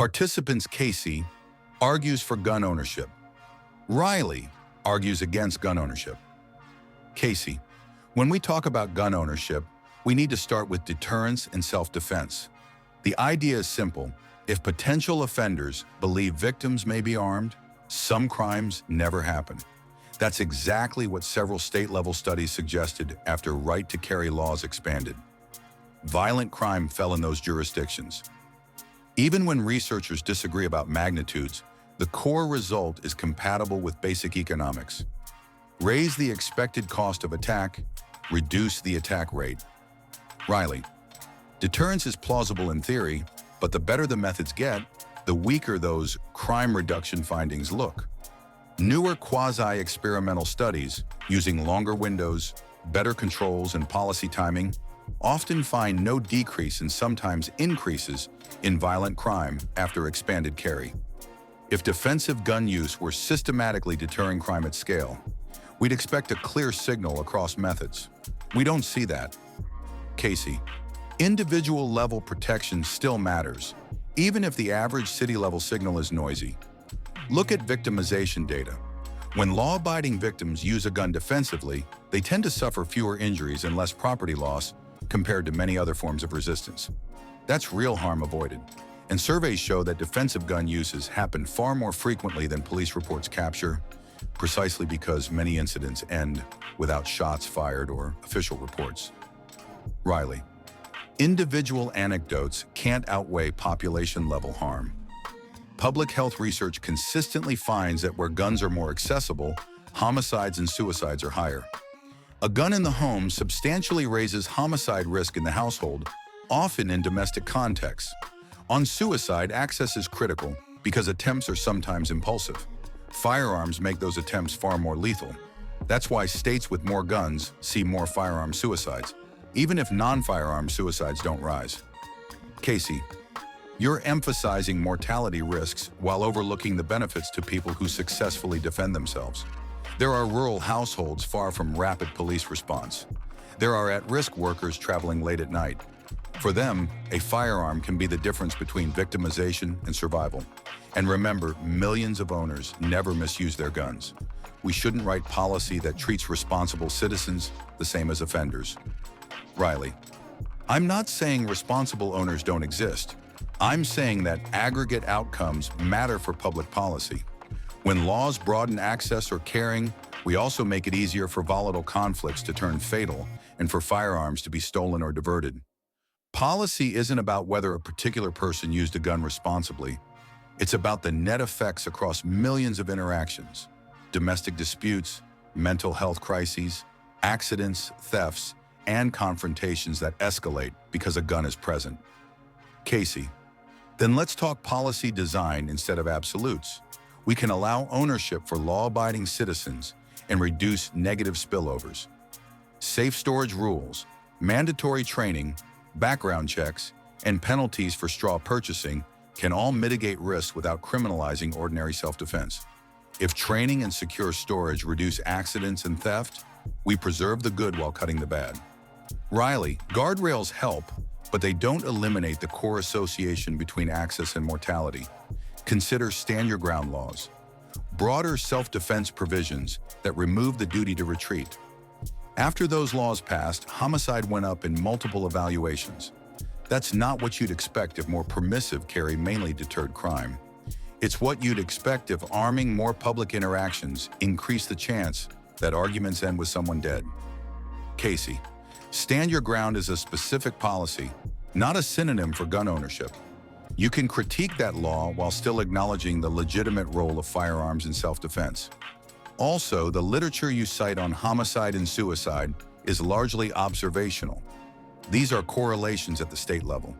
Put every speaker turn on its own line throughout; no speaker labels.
Participants Casey argues for gun ownership. Riley argues against gun ownership. Casey, when we talk about gun ownership, we need to start with deterrence and self-defense. The idea is simple. If potential offenders believe victims may be armed, some crimes never happen. That's exactly what several state-level studies suggested after right-to-carry laws expanded. Violent crime fell in those jurisdictions. Even when researchers disagree about magnitudes, the core result is compatible with basic economics. Raise the expected cost of attack, reduce the attack rate. Riley, deterrence is plausible in theory, but the better the methods get, the weaker those crime reduction findings look. Newer quasi-experimental studies, using longer windows, better controls, and policy timing, often find no decrease and sometimes increases in violent crime after expanded carry. If defensive gun use were systematically deterring crime at scale, we'd expect a clear signal across methods. We don't see that. Casey, individual-level protection still matters, even if the average city-level signal is noisy. Look at victimization data. When law-abiding victims use a gun defensively, they tend to suffer fewer injuries and less property loss compared to many other forms of resistance. That's real harm avoided. And surveys show that defensive gun uses happen far more frequently than police reports capture, precisely because many incidents end without shots fired or official reports. Riley, individual anecdotes can't outweigh population-level harm. Public health research consistently finds that where guns are more accessible, homicides and suicides are higher. A gun in the home substantially raises homicide risk in the household, often in domestic contexts. On suicide, access is critical because attempts are sometimes impulsive. Firearms make those attempts far more lethal. That's why states with more guns see more firearm suicides, even if non-firearm suicides don't rise. Casey, you're emphasizing mortality risks while overlooking the benefits to people who successfully defend themselves. There are rural households far from rapid police response. There are at-risk workers traveling late at night. For them, a firearm can be the difference between victimization and survival. And remember, millions of owners never misuse their guns. We shouldn't write policy that treats responsible citizens the same as offenders. Riley, I'm not saying responsible owners don't exist. I'm saying that aggregate outcomes matter for public policy. When laws broaden access or caring, we also make it easier for volatile conflicts to turn fatal and for firearms to be stolen or diverted. Policy isn't about whether a particular person used a gun responsibly. It's about the net effects across millions of interactions: domestic disputes, mental health crises, accidents, thefts, and confrontations that escalate because a gun is present. Casey, then let's talk policy design instead of absolutes. We can allow ownership for law-abiding citizens and reduce negative spillovers. Safe storage rules, mandatory training, background checks, and penalties for straw purchasing can all mitigate risks without criminalizing ordinary self-defense. If training and secure storage reduce accidents and theft, we preserve the good while cutting the bad. Riley, guardrails help, but they don't eliminate the core association between access and mortality. Consider stand-your-ground laws, broader self-defense provisions that remove the duty to retreat. After those laws passed, homicide went up in multiple evaluations. That's not what you'd expect if more permissive carry mainly deterred crime. It's what you'd expect if arming more public interactions increased the chance that arguments end with someone dead. Casey, stand your ground is a specific policy, not a synonym for gun ownership. You can critique that law while still acknowledging the legitimate role of firearms in self-defense. Also, the literature you cite on homicide and suicide is largely observational. These are correlations at the state level.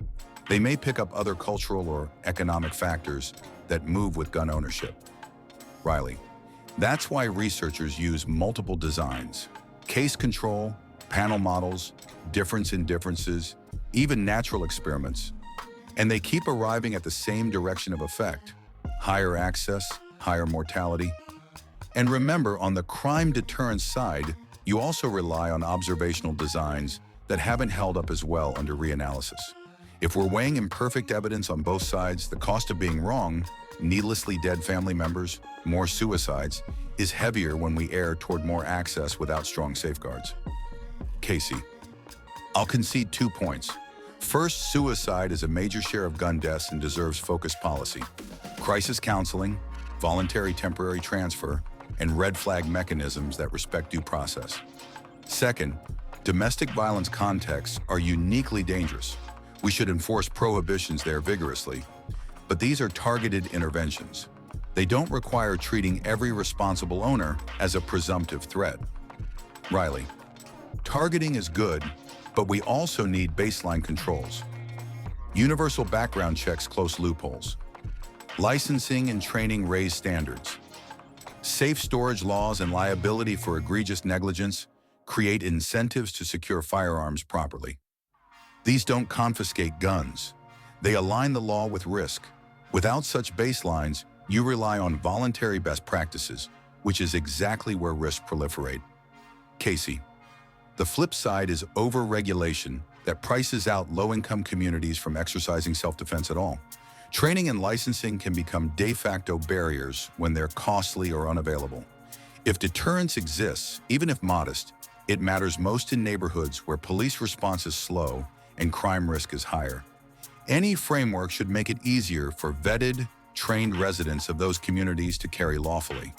They may pick up other cultural or economic factors that move with gun ownership. Riley, that's why researchers use multiple designs: case control, panel models, difference in differences, even natural experiments. And they keep arriving at the same direction of effect: higher access, higher mortality. And remember, on the crime deterrence side, you also rely on observational designs that haven't held up as well under reanalysis. If we're weighing imperfect evidence on both sides, the cost of being wrong, needlessly dead family members, more suicides, is heavier when we err toward more access without strong safeguards. Casey, I'll concede 2 points. First, suicide is a major share of gun deaths and deserves focused policy. Crisis counseling, voluntary temporary transfer, and red flag mechanisms that respect due process. Second, domestic violence contexts are uniquely dangerous. We should enforce prohibitions there vigorously, but these are targeted interventions. They don't require treating every responsible owner as a presumptive threat. Riley, targeting is good, but we also need baseline controls. Universal background checks close loopholes. Licensing and training raise standards. Safe storage laws and liability for egregious negligence create incentives to secure firearms properly. These don't confiscate guns. They align the law with risk. Without such baselines, you rely on voluntary best practices, which is exactly where risks proliferate. Casey, the flip side is over-regulation that prices out low-income communities from exercising self-defense at all. Training and licensing can become de facto barriers when they're costly or unavailable. If deterrence exists, even if modest, it matters most in neighborhoods where police response is slow and crime risk is higher. Any framework should make it easier for vetted, trained residents of those communities to carry lawfully.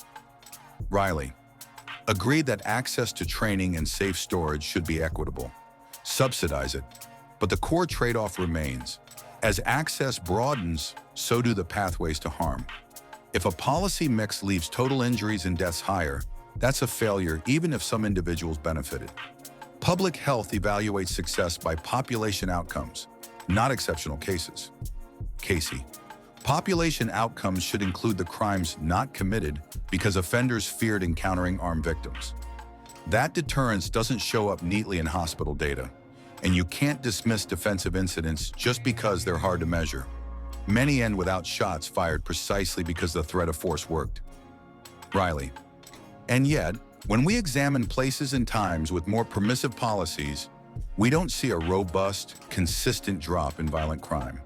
Riley, agreed that access to training and safe storage should be equitable. Subsidize it, but the core trade-off remains. As access broadens, so do the pathways to harm. If a policy mix leaves total injuries and deaths higher, that's a failure even if some individuals benefited. Public health evaluates success by population outcomes, not exceptional cases. Casey, population outcomes should include the crimes not committed because offenders feared encountering armed victims. That deterrence doesn't show up neatly in hospital data, and you can't dismiss defensive incidents just because they're hard to measure. Many end without shots fired precisely because the threat of force worked. Riley, and yet, when we examine places and times with more permissive policies, we don't see a robust, consistent drop in violent crime.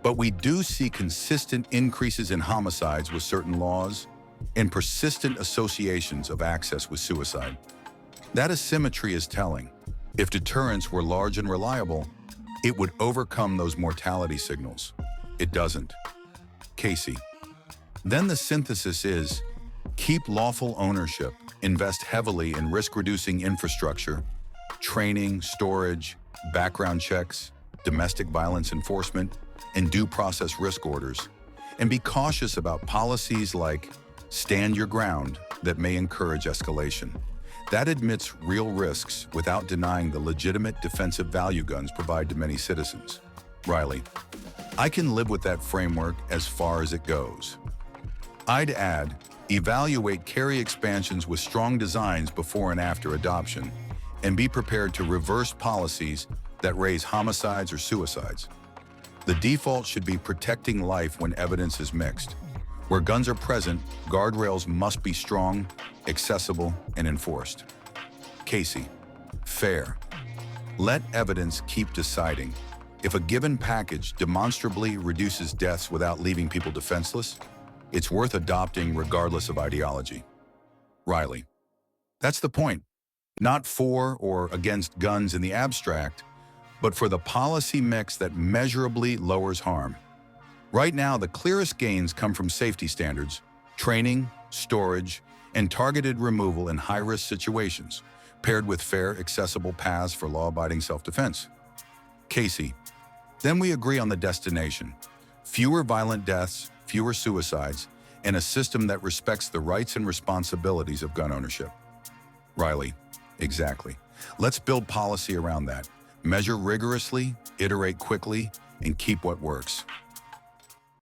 But we do see consistent increases in homicides with certain laws and persistent associations of access with suicide. That asymmetry is telling. If deterrence were large and reliable, it would overcome those mortality signals. It doesn't. Casey, then the synthesis is, keep lawful ownership, invest heavily in risk-reducing infrastructure, training, storage, background checks, domestic violence enforcement, and due process risk orders, and be cautious about policies like stand your ground that may encourage escalation. That admits real risks without denying the legitimate defensive value guns provide to many citizens. Riley, I can live with that framework as far as it goes. I'd add, evaluate carry expansions with strong designs before and after adoption, and be prepared to reverse policies that raise homicides or suicides. The default should be protecting life when evidence is mixed. Where guns are present, guardrails must be strong, accessible, and enforced. Casey, fair. Let evidence keep deciding. If a given package demonstrably reduces deaths without leaving people defenseless, it's worth adopting regardless of ideology. Riley, that's the point. Not for or against guns in the abstract, but for the policy mix that measurably lowers harm. Right now, the clearest gains come from safety standards, training, storage, and targeted removal in high-risk situations, paired with fair, accessible paths for law-abiding self-defense. Casey, then we agree on the destination. Fewer violent deaths, fewer suicides, and a system that respects the rights and responsibilities of gun ownership. Riley, exactly. Let's build policy around that. Measure rigorously, iterate quickly, and keep what works.